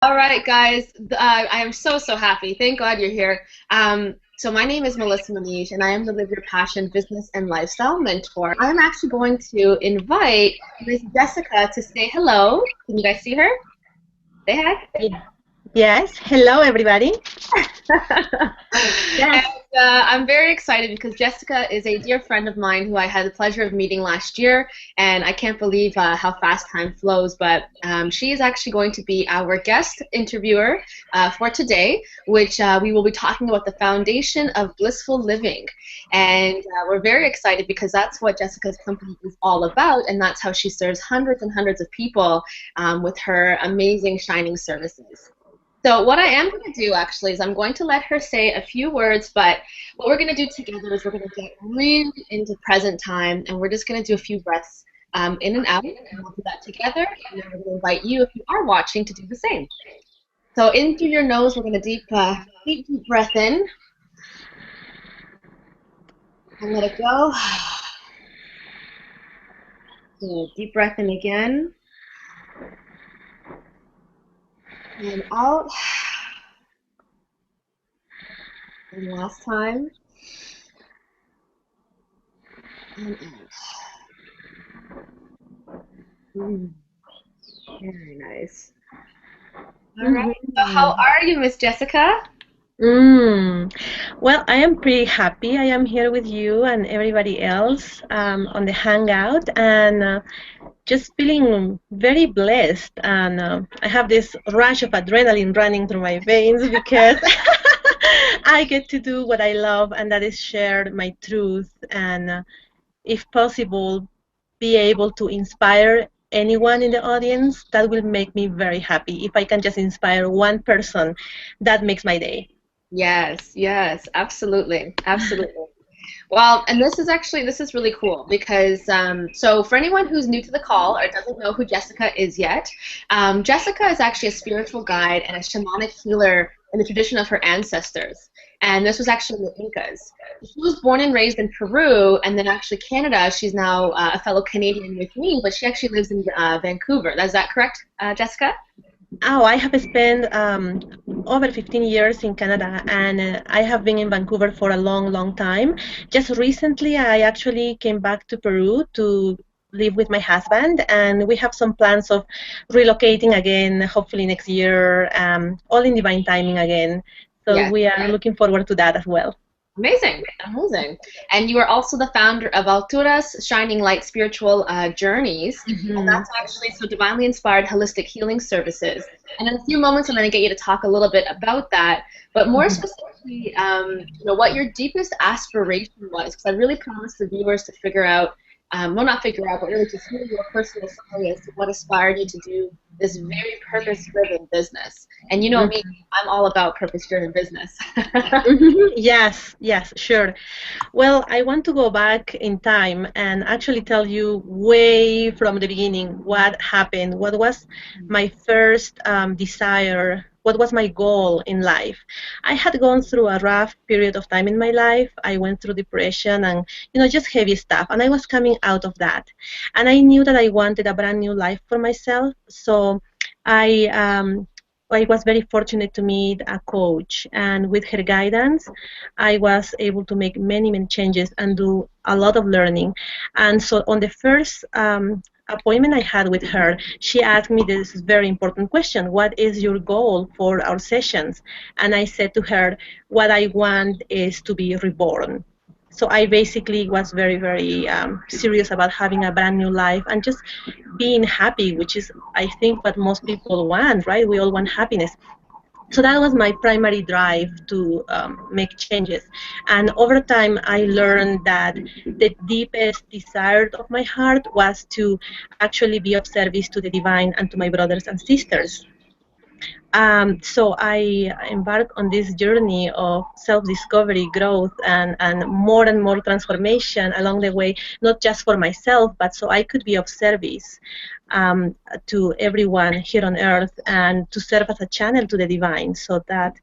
All right, guys. I am so happy. Thank God you're here. So my name is Melissa Manish, and I am the Live Your Passion Business and Lifestyle Mentor. I'm actually going to invite Miss Jessica to say hello. Can you guys see her? Say hi. Yeah. Yes. Hello, everybody. And Yes. I'm very excited because Jessica is a dear friend of mine who I had the pleasure of meeting last year, and I can't believe how fast time flows. But she is actually going to be our guest interviewer for today, which we will be talking about the foundation of blissful living. And we're very excited because that's what Jessica's company is all about, and that's how she serves hundreds and hundreds of people with her amazing shining services. So what I am going to do actually is I'm going to let her say a few words, but what we're going to do together is we're going to get really into present time, and we're just going to do a few breaths in and out, and we'll do that together, and then we're going to invite you, if you are watching, to do the same. So in through your nose, we're going to deep breath in, and let it go. So deep breath in again, and out, and last time, and out. Mm, very nice. All right. So how Mhm. are you, Miss Jessica? Mm. Well, I am pretty happy. I am here with you and everybody else on the Hangout, and just feeling very blessed. And I have this rush of adrenaline running through my veins because I get to do what I love, and that is share my truth and, if possible, be able to inspire anyone in the audience. That will make me very happy. If I can just inspire one person, that makes my day. Yes, yes, absolutely, absolutely. Well, and this is really cool because so for anyone who's new to the call or doesn't know who Jessica is yet, Jessica is actually a spiritual guide and a shamanic healer in the tradition of her ancestors. And this was actually in the Incas. She was born and raised in Peru, and then actually Canada. She's now a fellow Canadian with me, but she actually lives in Vancouver. Is that correct, Jessica? Oh, I have spent over 15 years in Canada, and I have been in Vancouver for a long, long time. Just recently, I actually came back to Peru to live with my husband, and we have some plans of relocating again, hopefully next year, all in divine timing again. So Yes. we are looking forward to that as well. Amazing, amazing. And you are also the founder of Alturas Shining Light Spiritual Journeys. And Mhm. that's actually so divinely inspired holistic healing services. And in a few moments, I'm going to get you to talk a little bit about that. But more specifically, what your deepest aspiration was, because I really promised the viewers to figure out, well, not figure out, but really to hear your personal story as to what inspired you to do this very purpose-driven business. And you know me, I'm all about purpose-driven business. Mhm. Yes, yes, sure. Well, I want to go back in time and actually tell you way from the beginning what happened, what was my first desire, what was my goal in life. I had gone through a rough period of time in my life. I went through depression and, just heavy stuff, and I was coming out of that. And I knew that I wanted a brand new life for myself. So I I was very fortunate to meet a coach, and with her guidance, I was able to make many, many changes and do a lot of learning. And so, on the first appointment I had with her, she asked me this very important question: what is your goal for our sessions? And I said to her, what I want is to be reborn. So I basically was very, very serious about having a brand new life and just being happy, which is, I think, what most people want, right? We all want happiness. So that was my primary drive to make changes. And over time, I learned that the deepest desire of my heart was to actually be of service to the divine and to my brothers and sisters. So I embarked on this journey of self-discovery, growth, and more transformation along the way, not just for myself, but so I could be of service to everyone here on earth and to serve as a channel to the divine, so that,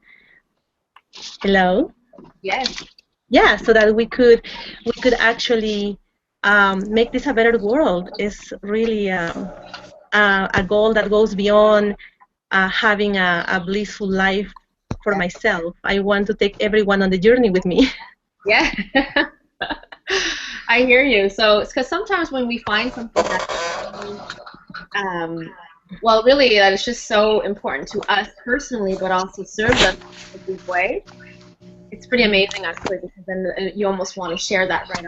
hello, Yes. yeah, so that we could actually make this a better world. Is really a goal that goes beyond having a blissful life for myself. I want to take everyone on the journey with me. Yeah. I hear you. So it's because sometimes when we find something that, well, really, that is just so important to us personally, but also serves us in a deep way. It's pretty amazing, actually, because then you almost want to share that right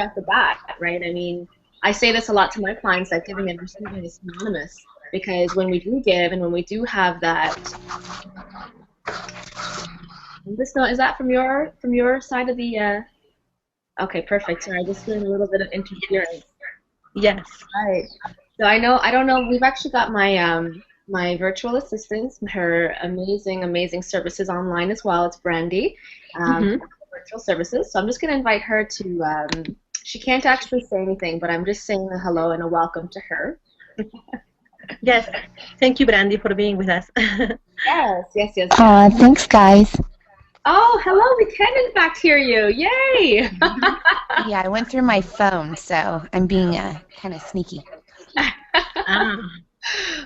off the bat, right? I mean, I say this a lot to my clients that giving and receiving is synonymous, because when we do give and when we do have that, is that from your side of the? Okay, perfect. Sorry, I just hearing a little bit of interference. Yes. Right. So I don't know. We've actually got my virtual assistant, her amazing services online as well. It's Brandy, virtual services. So I'm just going to invite her to. She can't actually say anything, but I'm just saying a hello and a welcome to her. Yes. Thank you, Brandy, for being with us. Yes. Thanks, guys. Oh, hello. We can in fact hear you. Yay! Yeah, I went through my phone, so I'm being kind of sneaky.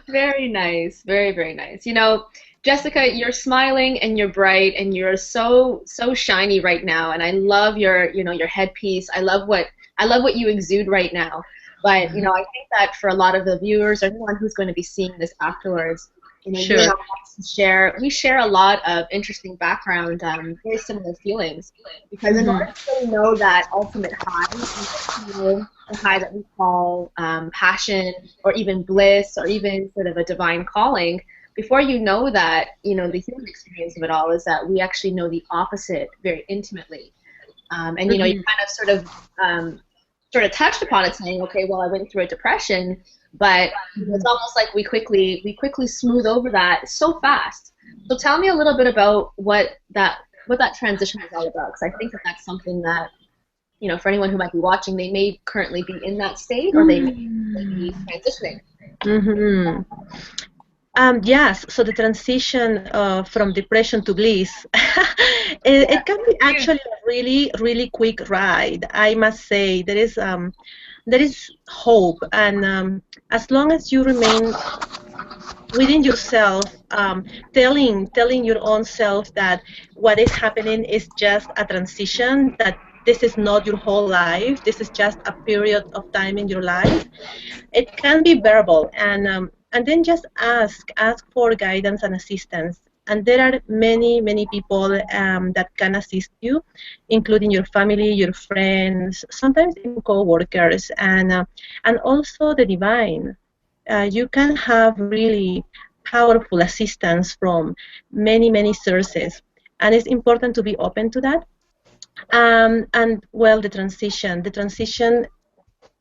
Very nice. Very nice. You know, Jessica, you're smiling and you're bright and you're so shiny right now, and I love your headpiece. I love what you exude right now. But I think that for a lot of the viewers or anyone who's going to be seeing this afterwards, Sure. We share a lot of interesting background, very similar feelings. Because in order to really know that ultimate high, the high that we call passion or even bliss or even sort of a divine calling, before you know that, the human experience of it all is that we actually know the opposite very intimately. And you kind of sort of touched upon it, saying, okay, well, I went through a depression. But it's almost like we quickly smooth over that so fast. So tell me a little bit about what that transition is all about, because I think that that's something that, for anyone who might be watching, they may currently be in that state or they may be transitioning. Yes, so the transition from depression to bliss, it can be actually a really quick ride. I must say there is hope, and as long as you remain within yourself, telling your own self that what is happening is just a transition, that this is not your whole life, this is just a period of time in your life, it can be bearable. And then just ask for guidance and assistance. And there are many people that can assist you, including your family, your friends, sometimes even co-workers, and also the divine. You can have really powerful assistance from many sources, and it's important to be open to that. And well, the transition,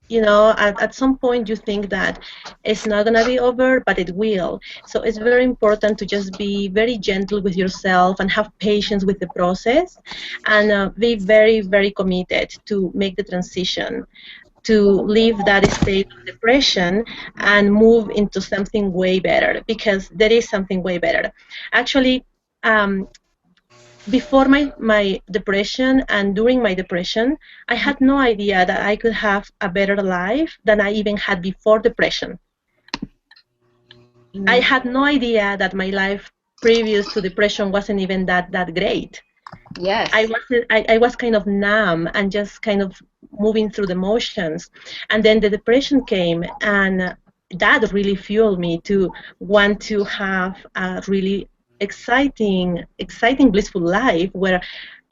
at some point you think that it's not going to be over, but it will. So it's very important to just be very gentle with yourself and have patience with the process, and be very committed to make the transition, to leave that state of depression and move into something way better, because there is something way better. Actually, before my depression and during my depression, I had no idea that I could have a better life than I even had before depression. I had no idea that my life previous to depression wasn't even that great. Yes. I was kind of numb and just kind of moving through the motions. And then the depression came, and that really fueled me to want to have a really exciting, blissful life where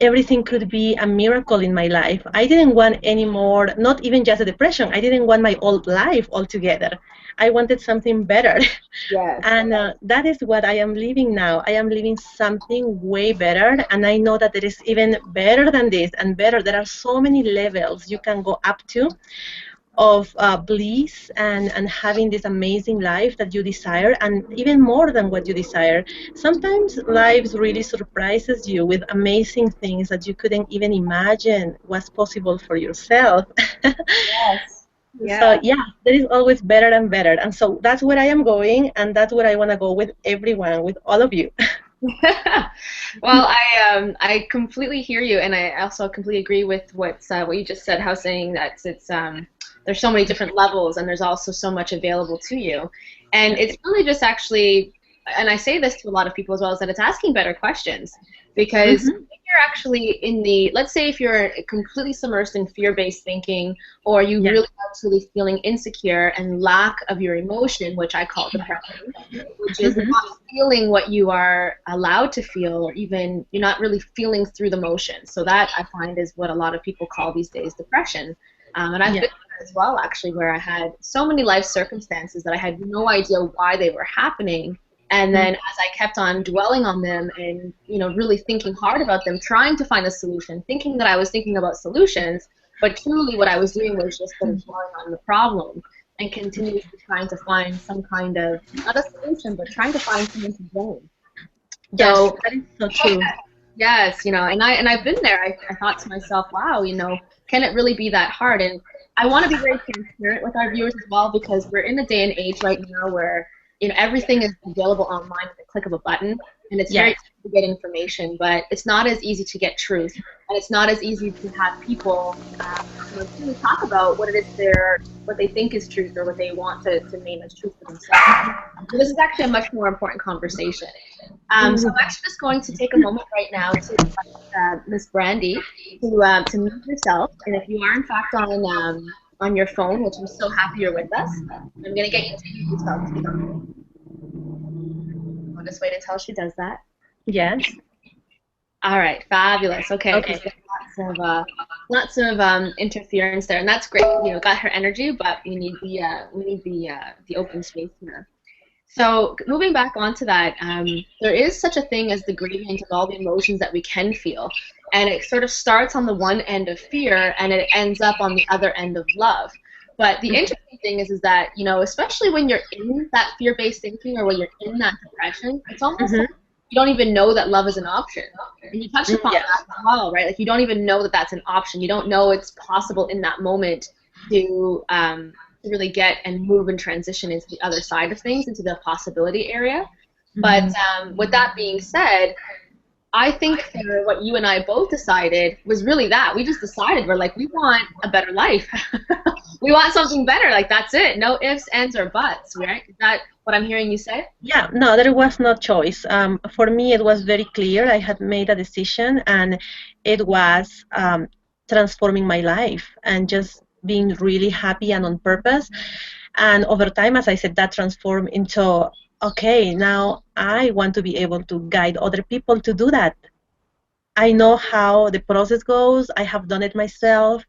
everything could be a miracle in my life. I didn't want any more, not even just a depression. I didn't want my old life altogether. I wanted something better. Yes. And that is what I am living now. I am living something way better, and I know that there is even better than this and better. There are so many levels you can go up to of bliss and having this amazing life that you desire, and even more than what you desire. Sometimes life really surprises you with amazing things that you couldn't even imagine was possible for yourself. Yes. Yeah. So yeah, there is always better and better, and so that's where I am going, and that's where I want to go with everyone, with all of you. Well, I completely hear you, and I also completely agree with what you just said. How saying that it's there's so many different levels, and there's also so much available to you, and it's really just actually and I say this to a lot of people as well, is that it's asking better questions. Because if you're actually in the, let's say if you're completely submersed in fear-based thinking, or you really actually feeling insecure and lack of your emotion, which I call depression, which is not feeling what you are allowed to feel, or even you're not really feeling through the motions. So that I find is what a lot of people call these days depression. And I've been there as well, actually, where I had so many life circumstances that I had no idea why they were happening. And then as I kept on dwelling on them and, you know, really thinking hard about them, trying to find a solution, thinking that I was thinking about solutions, but truly what I was doing was just sort of dwelling on the problem and continuously trying to find some kind of, not a solution, but trying to find something to blame. So, that is so true. Yes, you know, and I've been there. I thought to myself, wow, you know, can it really be that hard? And I want to be very transparent with our viewers as well, because we're in a day and age right now where, you know, everything is available online at the click of a button, and it's very easy to get information, but it's not as easy to get truth, and it's not as easy to have people really talk about what it is what they think is truth, or what they want to name as truth for themselves. So this is actually a much more important conversation. So I'm actually just going to take a moment right now to invite Miss Brandy to mute yourself, and if you are in fact on your phone, which I'm so happy you're with us, I'm going to get you to mute yourself. I'll just wait until she does that. Yes. All right, fabulous. Okay. Lots of interference there, and that's great. You know, got her energy, but we need the open space here. So moving back onto that, there is such a thing as the gradient of all the emotions that we can feel, and it sort of starts on the one end of fear, and it ends up on the other end of love. But the interesting thing is that, you know, especially when you're in that fear-based thinking, or when you're in that depression, it's almost like you don't even know that love is an option. And you touched upon that as well, right? Like, you don't even know that that's an option. You don't know it's possible in that moment to really get and move and transition into the other side of things, into the possibility area. But with that being said, I think for what you and I both decided was really that. We just decided, we're like, we want a better life. We want something better. Like, that's it. No ifs, ands, or buts, right? Is that what I'm hearing you say? Yeah, no, there was no choice. For me, it was very clear. I had made a decision, and it was transforming my life and just being really happy and on purpose. And over time, as I said, that transformed into, okay, now I want to be able to guide other people to do that. I know how the process goes. I have done it myself.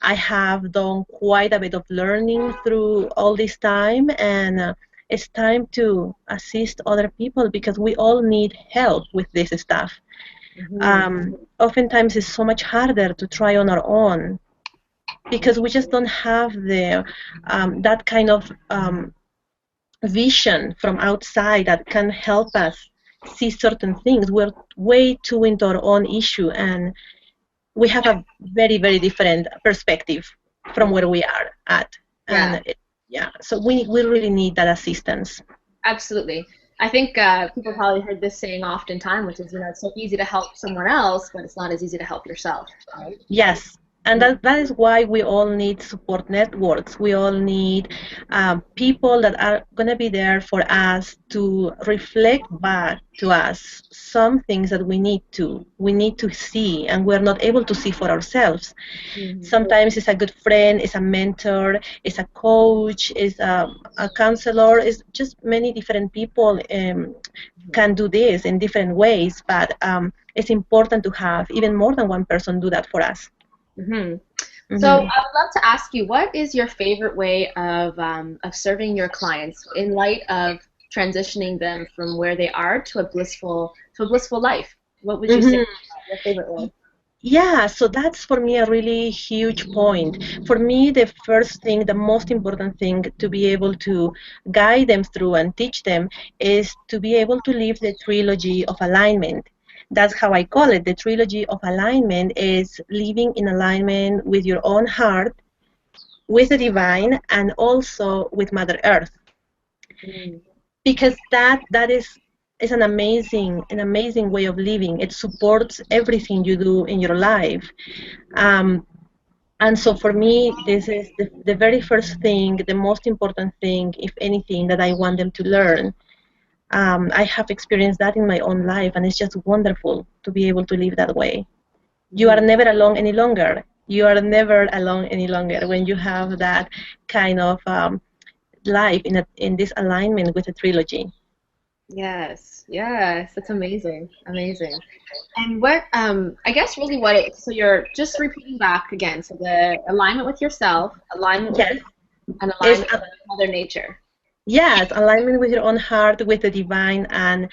I have done quite a bit of learning through all this time, and it's time to assist other people, because we all need help with this stuff. Oftentimes it's so much harder to try on our own, because we just don't have the that kind of vision from outside that can help us see certain things. We're way too into our own issue, and we have a very, very different perspective from where we are at. And so we really need that assistance. Absolutely. I think people probably heard this saying oftentimes, which is, you know, it's so easy to help someone else, but it's not as easy to help yourself, right? Yes. And that is why we all need support networks. We all need people that are going to be there for us to reflect back to us some things that we need to see, and we're not able to see for ourselves. Sometimes it's a good friend, it's a mentor, it's a coach, it's a counselor. It's just many different people can do this in different ways, but it's important to have even more than one person do that for us. So I would love to ask you, what is your favorite way of serving your clients in light of transitioning them from where they are to a blissful life? What would you say is your favorite way? Yeah, so that's for me a really huge point. For me, the first thing, the most important thing to be able to guide them through and teach them is to be able to live the trilogy of alignment. That's how I call it. The trilogy of alignment is living in alignment with your own heart, with the divine, and also with Mother Earth. Because that is an amazing way of living. It supports everything you do in your life. And so for me, this is the very first thing, the most important thing, if anything, that I want them to learn. I have experienced that in my own life, and it's just wonderful to be able to live that way. You are never alone any longer. You are never alone any longer when you have that kind of life in this alignment with the trilogy. Yes, yes, that's amazing, amazing. And what, I guess really what it, so you're just repeating back again. So the alignment with yourself, alignment with, Yes, and it's alignment with Mother Nature. yes, alignment with your own heart, with the divine, and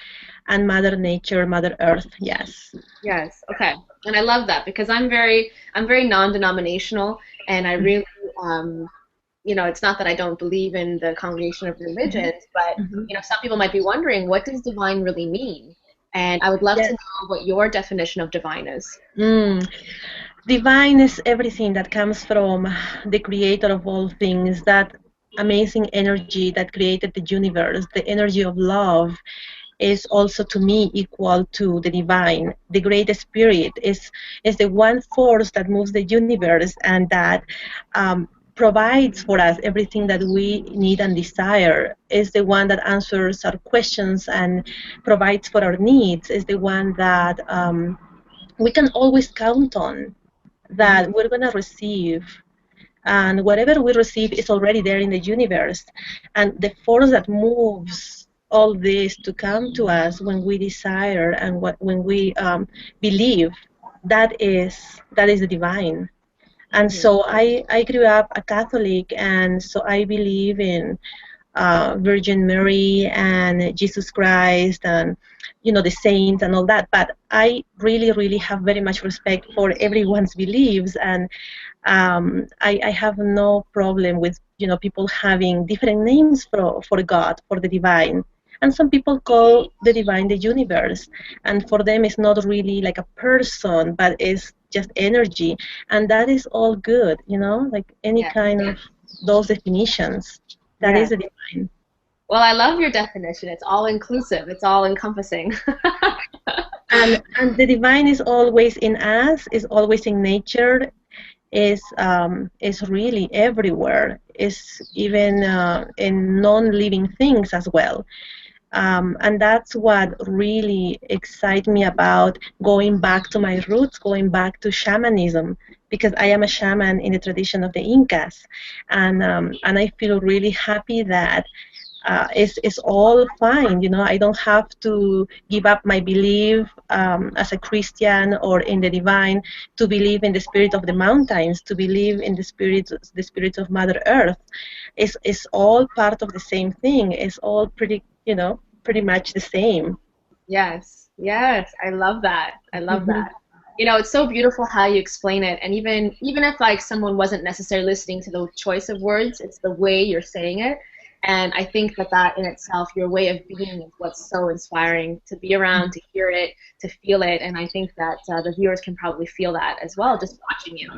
Mother Nature, Mother Earth. Yes. Yes, okay. And I love that because I'm very non-denominational, and I really, it's not that I don't believe in the congregation of religions, but Mhm. some people might be wondering, what does divine really mean? And I would love to Yes. know what your definition of divine is. Mm. Divine is everything that comes from the creator of all things, that amazing energy that created the universe. The energy of love is also to me equal to the divine. The great spirit is the one force that moves the universe and that provides for us everything that we need and desire. Is the one that answers our questions and provides for our needs. Is the one that we can always count on, that we're going to receive, and whatever we receive is already there in the universe, and the force that moves all this to come to us when we desire and when we believe, that is the divine. And so I grew up a Catholic, and so I believe in Virgin Mary and Jesus Christ, and the saints and all that. But I really, really have very much respect for everyone's beliefs, and I have no problem with people having different names for God, for the divine. And some people call the divine the universe, and for them it's not really like a person, but it's just energy, and that is all good, like any Yeah. kind of those definitions. That Yeah. is the divine. Well, I love your definition. It's all inclusive. It's all encompassing. And the divine is always in us, is always in nature, is really everywhere. Is even in non-living things as well. And that's what really excites me about going back to my roots, going back to shamanism, because I am a shaman in the tradition of the Incas, and I feel really happy that it's all fine. I don't have to give up my belief as a Christian or in the divine to believe in the spirit of the mountains, to believe in the spirit of Mother Earth. It's all part of the same thing. It's all pretty much the same. Yes, yes, I love that. I love Mhm. that. It's so beautiful how you explain it, and even if like someone wasn't necessarily listening to the choice of words, it's the way you're saying it. And I think that in itself, your way of being is what's so inspiring to be around, to hear it, to feel it, and I think that the viewers can probably feel that as well, just watching you.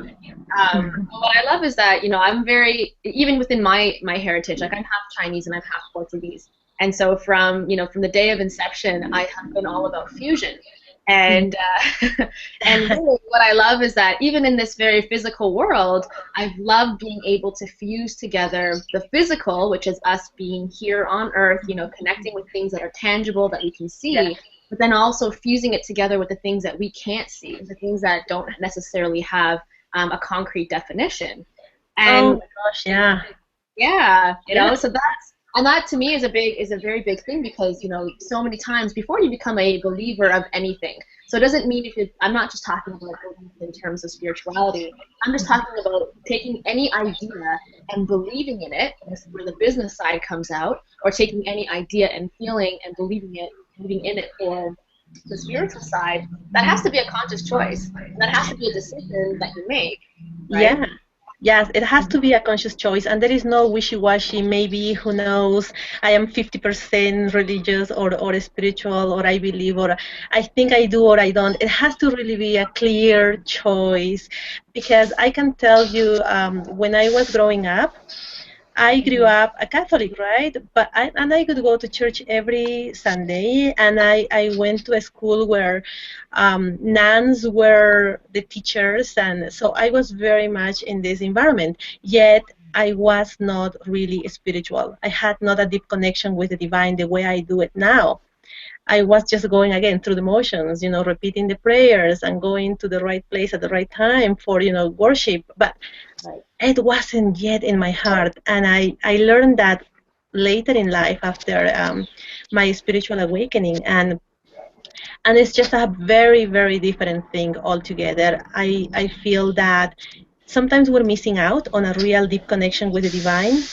What I love is that I'm very, even within my heritage, like I'm half Chinese and I'm half Portuguese, and so from the day of inception, I have been all about fusion. And and really, what I love is that even in this very physical world, I've loved being able to fuse together the physical, which is us being here on Earth, connecting with things that are tangible that we can see, but then also fusing it together with the things that we can't see, the things that don't necessarily have a concrete definition. Oh And my gosh, yeah. yeah, Yeah. so that to me is a very big thing because so many times before you become a believer of anything. So it doesn't mean I'm not just talking about belief in terms of spirituality. I'm just talking about taking any idea and believing in it. This is where the business side comes out, or taking any idea and feeling and believing in it for the spiritual side. That has to be a conscious choice. That has to be a decision that you make, right? Yeah. Yes, it has to be a conscious choice, and there is no wishy-washy. Maybe, who knows? I am 50% religious or spiritual, or I believe, or I think I do, or I don't. It has to really be a clear choice, because I can tell you, when I was growing up, I grew up a Catholic, right? And I could go to church every Sunday, and I went to a school where nuns were the teachers, and so I was very much in this environment. Yet I was not really spiritual. I had not a deep connection with the divine the way I do it now. I was just going again through the motions, repeating the prayers and going to the right place at the right time for, worship. But it wasn't yet in my heart. And I learned that later in life after my spiritual awakening. And it's just a very, very different thing altogether. I feel that sometimes we're missing out on a real deep connection with the divine.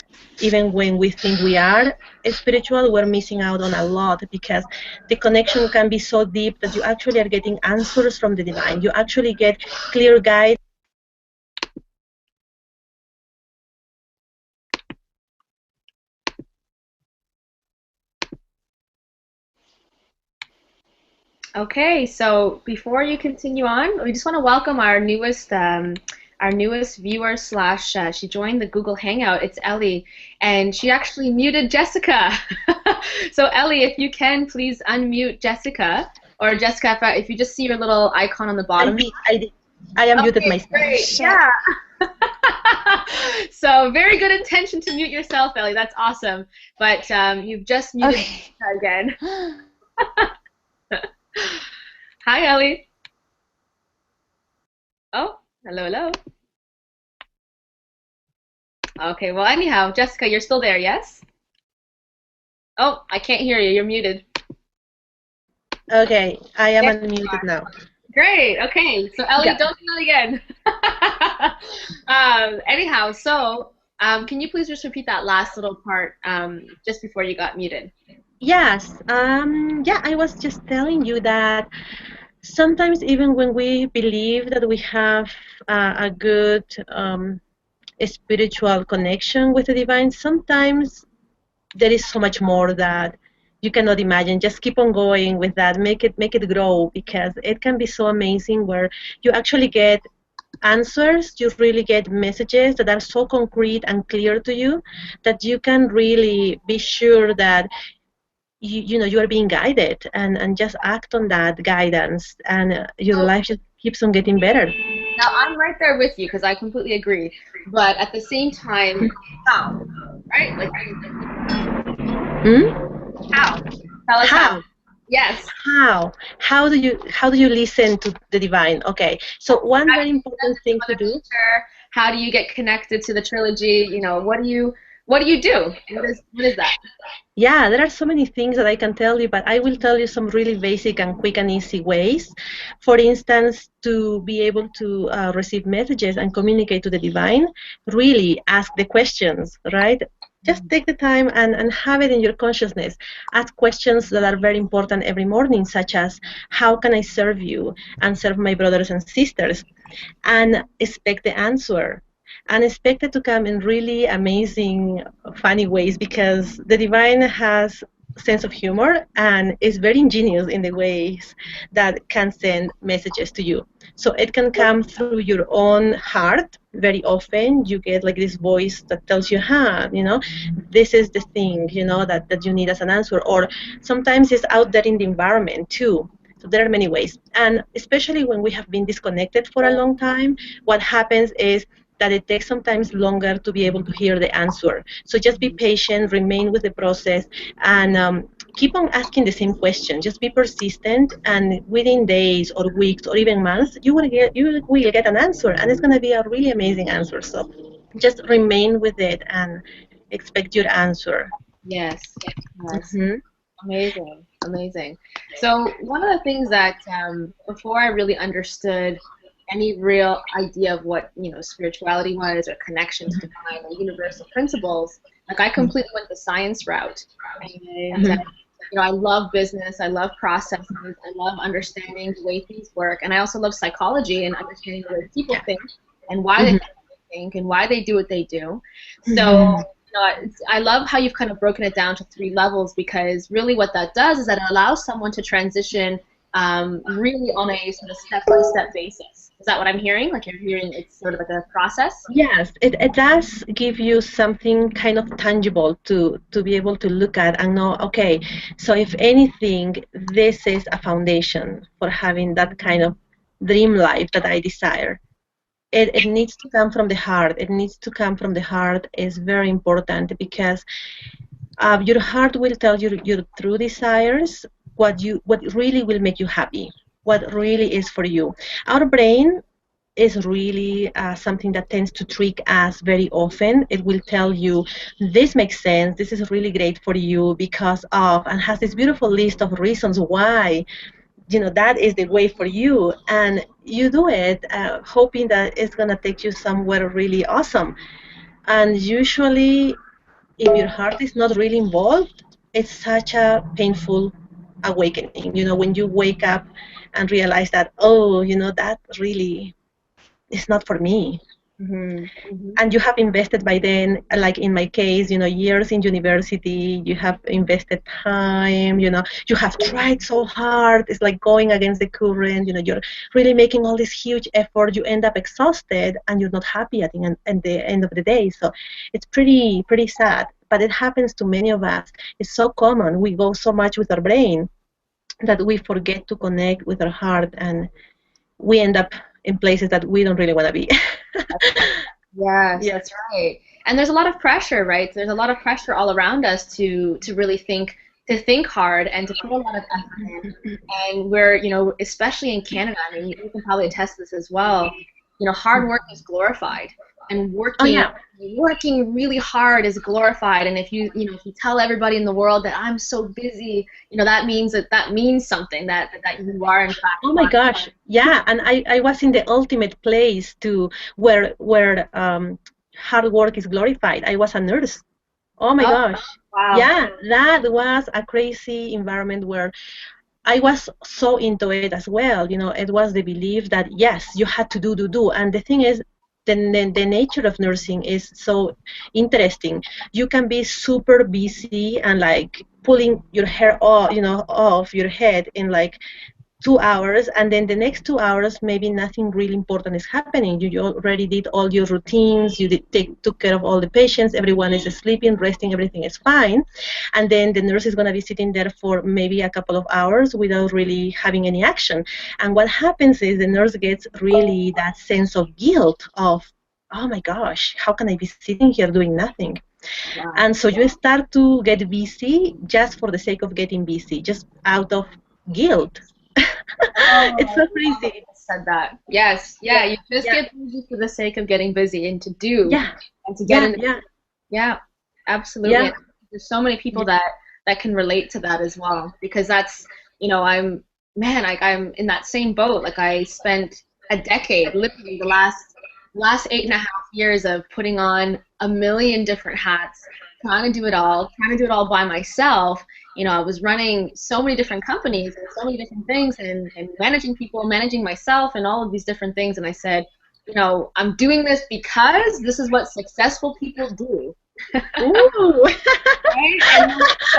Even when we think we are spiritual, we're missing out on a lot, because the connection can be so deep that you actually are getting answers from the divine. You actually get clear guidance. Okay, so before you continue on, we just want to welcome our newest viewer slash she joined the Google Hangout. It's Ellie, and she actually muted Jessica. So Ellie, if you can, please unmute Jessica, or Jessica, if you just see your little icon on the bottom. I did. I am muted myself. Great. Yeah. So very good intention to mute yourself, Ellie. That's awesome. But you've just muted Jessica again. Hi, Ellie. Oh, hello. Okay, well, anyhow, Jessica, you're still there, yes? Oh, I can't hear you. You're muted. Okay, I am unmuted now. Great. Okay, so Ellie, don't do that again. Anyhow, so can you please just repeat that last little part just before you got muted? Yes. I was just telling you that sometimes even when we believe that we have a good spiritual connection with the divine, sometimes there is so much more that you cannot imagine. Just keep on going with that. Make it grow, because it can be so amazing where you actually get answers. You really get messages that are so concrete and clear to you that you can really be sure that you are being guided, and just act on that guidance, and your life just keeps on getting better. Now, I'm right there with you because I completely agree. But at the same time, how? Right? Like, how? Tell us how. Yes. How do you listen to the divine? Okay. So one very important thing to do. How do you get connected to the trilogy? What do you do? What is that? Yeah, there are so many things that I can tell you, but I will tell you some really basic and quick and easy ways. For instance, to be able to receive messages and communicate to the divine, really ask the questions, right? Just take the time and have it in your consciousness. Ask questions that are very important every morning, such as, how can I serve you and serve my brothers and sisters? And expect the answer. And expect it to come in really amazing, funny ways, because the divine has sense of humor and is very ingenious in the ways that can send messages to you. So it can come through your own heart. Very often you get like this voice that tells you, this is the thing, that you need as an answer. Or sometimes it's out there in the environment too. So there are many ways. And especially when we have been disconnected for a long time, what happens is that it takes sometimes longer to be able to hear the answer. So just be patient, remain with the process, and keep on asking the same question. Just be persistent, and within days or weeks or even months, you will get an answer, and it's going to be a really amazing answer. So just remain with it and expect your answer. Yes. Mm-hmm. Amazing. So one of the things that before I really understood any real idea of what spirituality was, or connection to divine or universal principles, like I completely went the science route. And I love business, I love processes, I love understanding the way things work, and I also love psychology and understanding the way people think and why they think and why they do what they do. So I love how you've kind of broken it down to 3 levels, because really what that does is that it allows someone to transition really on a sort of step-by-step basis. Is that what I'm hearing? Like you're hearing it's sort of like a process? Yes, it does give you something kind of tangible to be able to look at and know, okay, so if anything, this is a foundation for having that kind of dream life that I desire. It needs to come from the heart. It needs to come from the heart is very important, because your heart will tell you your true desires, what really will make you happy, what really is for you. Our brain is really something that tends to trick us very often. It will tell you, this makes sense, this is really great for you because of, and has this beautiful list of reasons why, that is the way for you. And you do it hoping that it's going to take you somewhere really awesome. And usually, if your heart is not really involved, it's such a painful awakening. When you wake up and realize that, oh, that really is not for me. And you have invested by then, like in my case, years in university, you have invested time, you have tried so hard, it's like going against the current, you're really making all this huge effort, you end up exhausted and you're not happy at the end of the day. So it's pretty sad, but it happens to many of us. It's so common. We go so much with our brain that we forget to connect with our heart, and we end up in places that we don't really want to be. Yes, that's right. And there's a lot of pressure, right? There's a lot of pressure all around us to really think hard and to put a lot of effort in. And we're, especially in Canada, I mean, you can probably attest to this as well. Hard work is glorified, and working really hard is glorified. And if you tell everybody in the world that I'm so busy, that means something, that you are in fact. Oh my gosh, yeah. And I was in the ultimate place where hard work is glorified. I was a nurse. Oh my gosh. Wow. Yeah, that was a crazy environment where I was so into it as well. It was the belief that yes, you had to do. And the thing is, the nature of nursing is so interesting. You can be super busy and like pulling your hair off your head in like 2 hours, and then the next 2 hours maybe nothing really important is happening. You already did all your routines, you took care of all the patients, everyone is sleeping, resting, everything is fine, and then the nurse is going to be sitting there for maybe a couple of hours without really having any action. And what happens is the nurse gets really that sense of guilt of, oh my gosh, how can I be sitting here doing nothing? Wow. And so you start to get busy just for the sake of getting busy, just out of guilt. It's so crazy. Said that. Yes. Yeah. You just get busy for the sake of getting busy and to do. Yeah. And to get in. Yeah. Absolutely. Yeah. There's so many people that can relate to that as well, because that's, I'm in that same boat. Like I spent a decade, literally the last 8.5 years of putting on a million different hats, trying to do it all by myself. I was running so many different companies and so many different things, and managing people, managing myself, and all of these different things. And I said, I'm doing this because this is what successful people do. Ooh. Right? And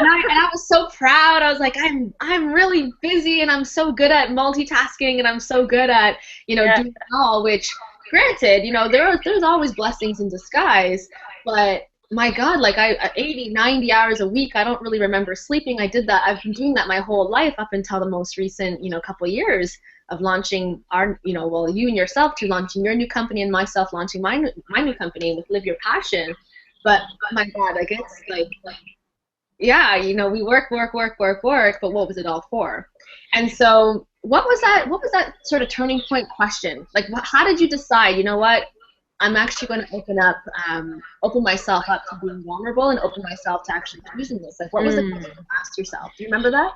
I was so proud. I was like, I'm really busy, and I'm so good at multitasking, and I'm so good at doing it all. Which, granted, there's always blessings in disguise, but my God, like 80, 90 hours a week, I don't really remember sleeping. I've been doing that my whole life up until the most recent, couple of years of launching our, you and yourself to launching your new company, and myself launching my new company with Live Your Passion. But my God, like it's like yeah, we work, but what was it all for? And so what was that sort of turning point question? Like, how did you decide, what? I'm actually going to open myself up to being vulnerable and open myself to actually choosing this. Like, what was the question you asked yourself? Do you remember that?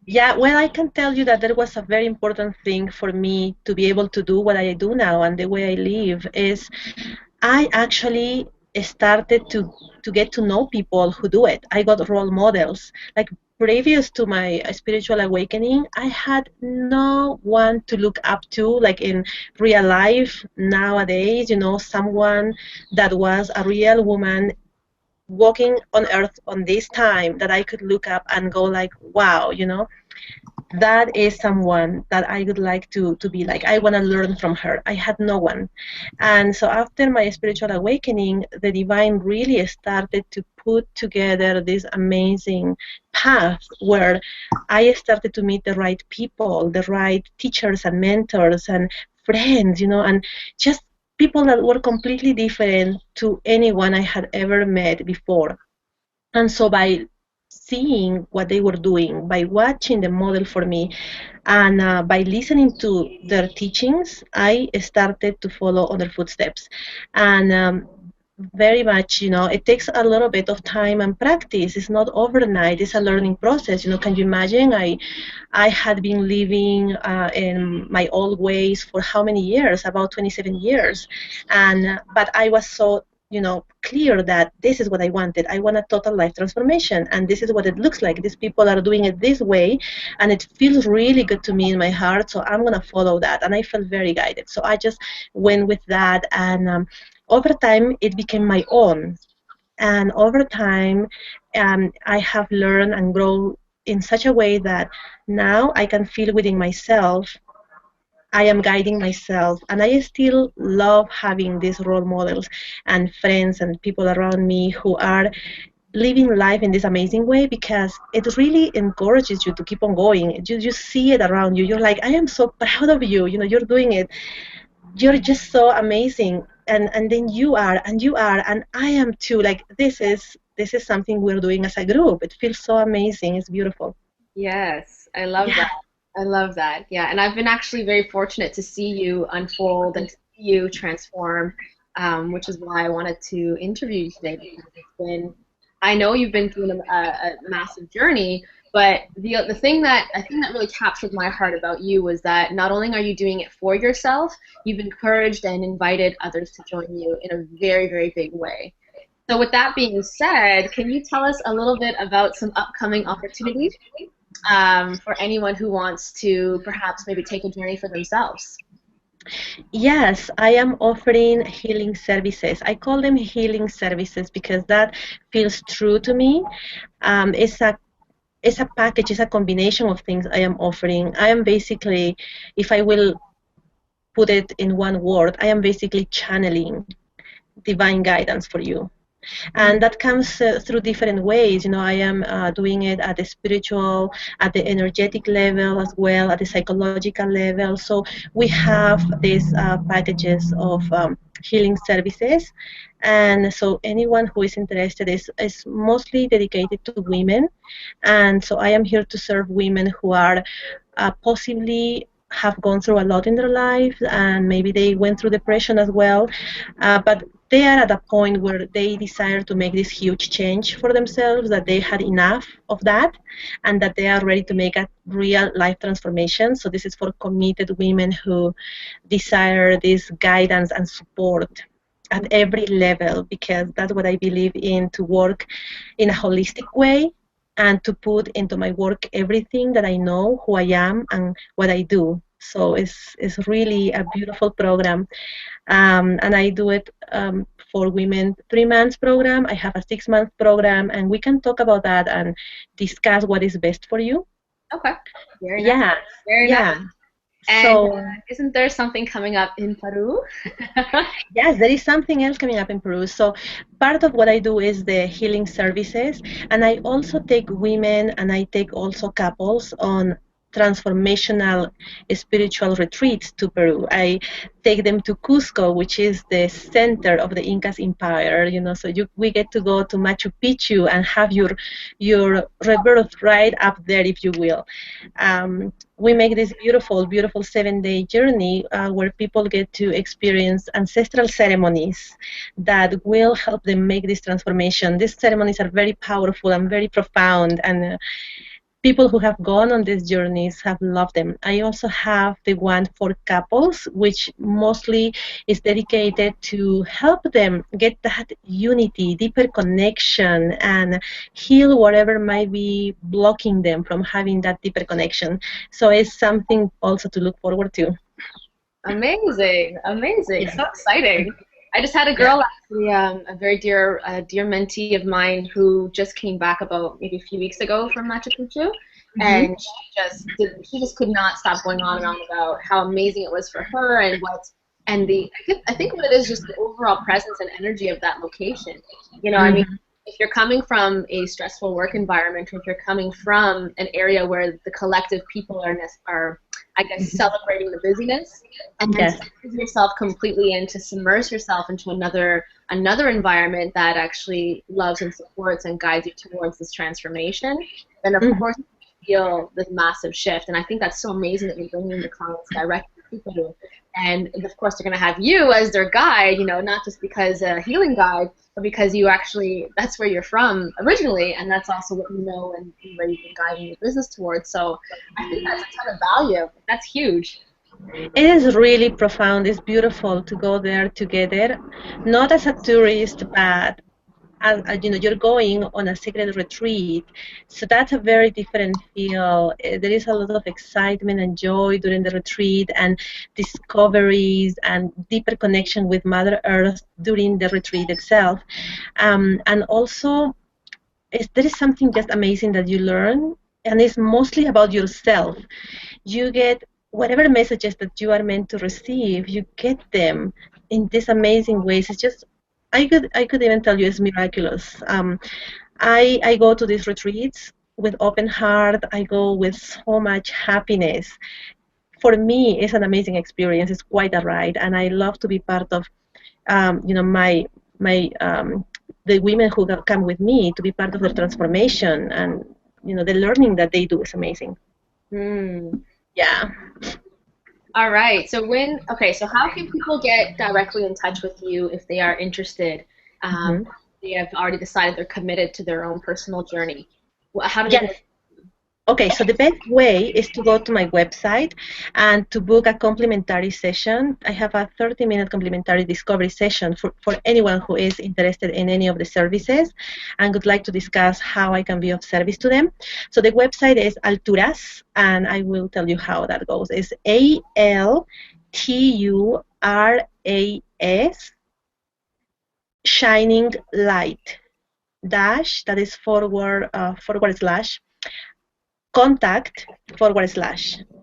Yeah, well, I can tell you that there was a very important thing for me to be able to do what I do now and the way I live is I actually started to get to know people who do it. I got role models. Like, previous to my spiritual awakening, I had no one to look up to, like in real life nowadays, someone that was a real woman walking on earth on this time that I could look up and go like, wow, that is someone that I would like to be like. I want to learn from her. I had no one. And so after my spiritual awakening, the divine really started to put together this amazing path where I started to meet the right people, the right teachers and mentors and friends, and just people that were completely different to anyone I had ever met before. And so by seeing what they were doing, by watching the model for me, and by listening to their teachings, I started to follow on their footsteps. And very much, it takes a little bit of time and practice. It's not overnight. It's a learning process. Can you imagine? I had been living in my old ways for how many years? About 27 years. And but I was so clear that this is what I wanted. I want a total life transformation, and this is what it looks like. These people are doing it this way, and it feels really good to me in my heart, so I'm going to follow that. And I felt very guided. So I just went with that, and over time, it became my own. And over time, I have learned and grown in such a way that now I can feel within myself I am guiding myself, and I still love having these role models and friends and people around me who are living life in this amazing way, because it really encourages you to keep on going. You see it around you. You're like, I am so proud of you. You're doing it. You're just so amazing. And then you are, and I am too. Like this is something we're doing as a group. It feels so amazing. It's beautiful. Yes, I love that. I love that. Yeah, and I've been actually very fortunate to see you unfold and to see you transform, which is why I wanted to interview you today, because I know you've been through a massive journey, but the thing that I think that really captured my heart about you was that not only are you doing it for yourself, you've encouraged and invited others to join you in a very, very big way. So with that being said, can you tell us a little bit about some upcoming opportunities for anyone who wants to perhaps maybe take a journey for themselves? Yes, I am offering healing services. I call them healing services because that feels true to me. It's a package, it's a combination of things I am offering. I am basically, if I will put it in one word, I am basically channeling divine guidance for you. And that comes through different ways. I am doing it at the spiritual, at the energetic level, as well at the psychological level. So we have these packages of healing services, and so anyone who is interested is mostly dedicated to women. And so I am here to serve women who are possibly have gone through a lot in their life, and maybe they went through depression as well, but they are at a point where they desire to make this huge change for themselves, that they had enough of that, and that they are ready to make a real life transformation. So this is for committed women who desire this guidance and support at every level, because that's what I believe in, to work in a holistic way and to put into my work everything that I know, who I am, and what I do. So it's really a beautiful program. And I do it for women 3 months program. I have a 6-month program, and we can talk about that and discuss what is best for you. Okay. Very nice. Very nice. And so, isn't there something coming up in Peru? Yes, there is something else coming up in Peru. So part of what I do is the healing services, and I also take women and I take also couples on transformational spiritual retreats to Peru. I take them to Cusco, which is the center of the Incas empire. So we get to go to Machu Picchu and have your rebirth right up there, if you will. We make this beautiful 7-day journey where people get to experience ancestral ceremonies that will help them make this transformation. These ceremonies are very powerful and very profound, and people who have gone on these journeys have loved them. I also have the one for couples, which mostly is dedicated to help them get that unity, deeper connection, and heal whatever might be blocking them from having that deeper connection. So it's something also to look forward to. Amazing. Yeah. So exciting. I just had a girl, actually, a very dear mentee of mine, who just came back about maybe a few weeks ago from Machu Picchu, and she just could not stop going on and on about how amazing it was for her, and I think what it is, just the overall presence and energy of that location. I mean, if you're coming from a stressful work environment, or if you're coming from an area where the collective people are I guess, celebrating the busyness, and then to squeeze yourself completely in, to submerge yourself into another environment that actually loves and supports and guides you towards this transformation, then of course you feel this massive shift. And I think that's so amazing that you're bringing the clients directly to people. And of course they're going to have you as their guide, you know, not just because a healing guide, but because you actually, that's where you're from originally, and that's also what you know and where you've been guiding your business towards. So I think that's a ton of value. That's huge. It is really profound. It's beautiful to go there together, not as a tourist, but as you know, you're going on a sacred retreat. So that's a very different feel. There is a lot of excitement and joy during the retreat, and discoveries and deeper connection with Mother Earth during the retreat itself. And also, there is something just amazing that you learn, and it's mostly about yourself. You get whatever messages that you are meant to receive, you get them in these amazing ways. It's just, I could even tell you it's miraculous. I go to these retreats with open heart. I go with so much happiness. For me, it's an amazing experience. It's quite a ride, and I love to be part of, you know, the women who have come with me, to be part of the transformation, and you know, the learning that they do is amazing. Yeah. All right. So so how can people get directly in touch with you if they are interested? They have already decided they're committed to their own personal journey. How do they? Okay, so the best way is to go to my website and to book a complimentary session. I have a 30-minute complimentary discovery session for anyone who is interested in any of the services and would like to discuss how I can be of service to them. So the website is Alturas, and I will tell you how that goes. It's ALTURAS shining light dash, that is forward slash contact /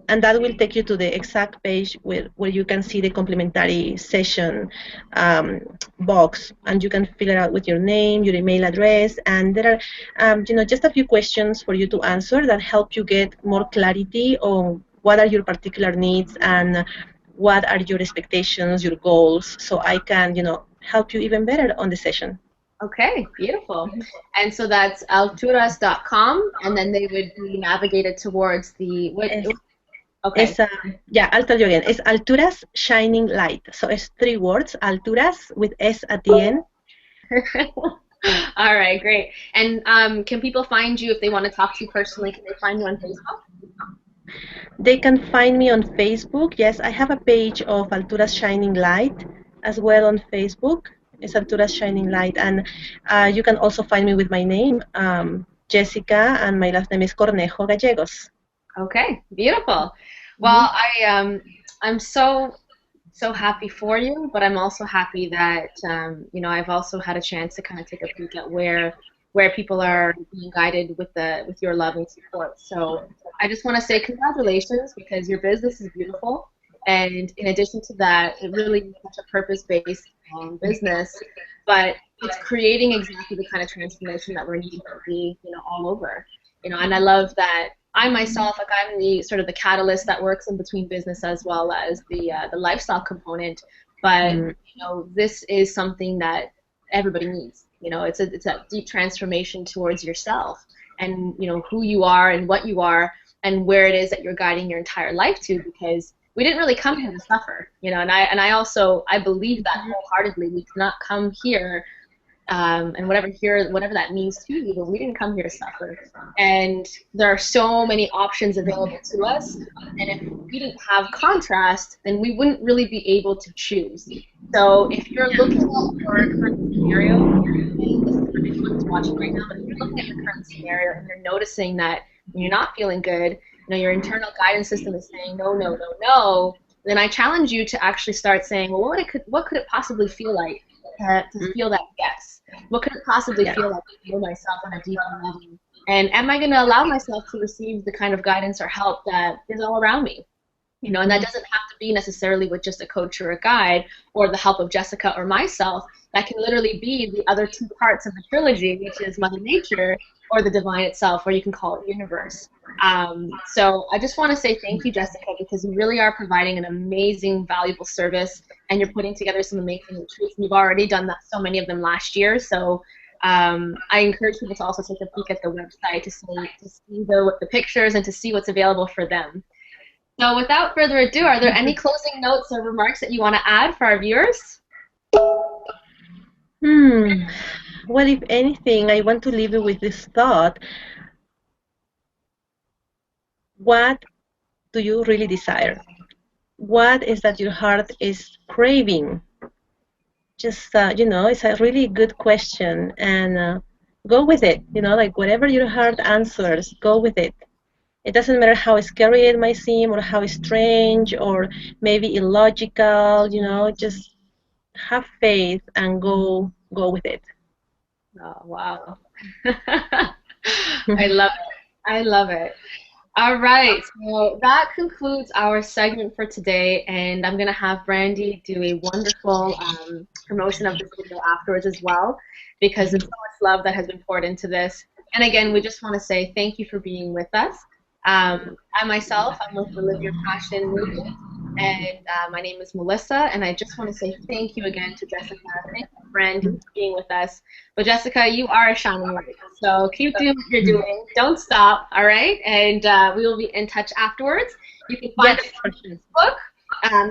and that will take you to the exact page where you can see the complimentary session box, and you can fill it out with your name, your email address, and there are you know, just a few questions for you to answer that help you get more clarity on what are your particular needs and what are your expectations, your goals, so I can, you know, help you even better on the session. Okay, beautiful. And so that's alturas.com, and then they would be navigated towards the okay. I'll tell you again. It's Alturas Shining Light. So it's 3 words, Alturas with S at the end. All right, great. And can people find you if they want to talk to you personally? Can they find you on Facebook? They can find me on Facebook. Yes, I have a page of Alturas Shining Light as well on Facebook. It's Alturas Shining Light, and you can also find me with my name, Jessica, and my last name is Cornejo Gallegos. Okay, beautiful. Well, I'm so happy for you, but I'm also happy that you know, I've also had a chance to kind of take a peek at where people are being guided with your love and support. So I just want to say congratulations, because your business is beautiful. And in addition to that, it really is such a purpose-based business, but it's creating exactly the kind of transformation that we're needing to be, you know, all over. You know, and I love that I myself, like, I'm the sort of the catalyst that works in between business as well as the lifestyle component. But you know, this is something that everybody needs. You know, it's a deep transformation towards yourself, and you know, who you are and what you are and where it is that you're guiding your entire life to, because we didn't really come here to suffer, you know, and I believe that wholeheartedly. We did not come here, and whatever that means to you, but we didn't come here to suffer. And there are so many options available to us, and if we didn't have contrast, then we wouldn't really be able to choose. So if you're looking at your current scenario, and this is for anyone who's watching right now, but if you're looking at your current scenario and you're noticing that you're not feeling good, you know, your internal guidance system is saying no, no, no, no, then I challenge you to actually start saying, well, what could it possibly feel like to feel that yes? What could it possibly feel like to know myself on a deeper level? And am I going to allow myself to receive the kind of guidance or help that is all around me? You know, and that doesn't have to be necessarily with just a coach or a guide or the help of Jessica or myself. That can literally be the other two parts of the trilogy, which is Mother Nature or the divine itself, or you can call it universe. So I just want to say thank you, Jessica, because you really are providing an amazing, valuable service, and you're putting together some amazing retreats. And you've already done that, so many of them last year. So I encourage people to also take a peek at the website to see the pictures and to see what's available for them. So without further ado, are there any closing notes or remarks that you want to add for our viewers? Well, if anything, I want to leave you with this thought. What do you really desire? What is that your heart is craving? Just, you know, it's a really good question, and go with it. You know, like whatever your heart answers, go with it. It doesn't matter how scary it might seem or how strange or maybe illogical, you know, just have faith and go with it. Oh, wow. I love it. I love it. All right, so that concludes our segment for today, and I'm going to have Brandy do a wonderful promotion of this video afterwards as well, because there's so much love that has been poured into this. And again, we just want to say thank you for being with us. I myself, I'm with the Live Your Passion movement, and my name is Melissa, and I just want to say thank you again to Jessica. Thank you, Brandy, for being with us. But Jessica, you are a shining light, so keep doing what you're doing. Don't stop, all right? And we will be in touch afterwards. You can find us on Facebook.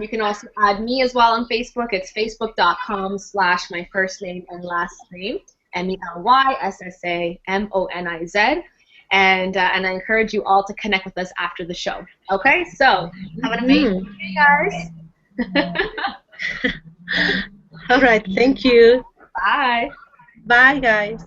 You can also add me as well on Facebook. It's facebook.com/my first name and last name, MELYSSAMONIZ. And I encourage you all to connect with us after the show. Okay, so have an amazing day, guys. All right, thank you. Bye. Bye, guys.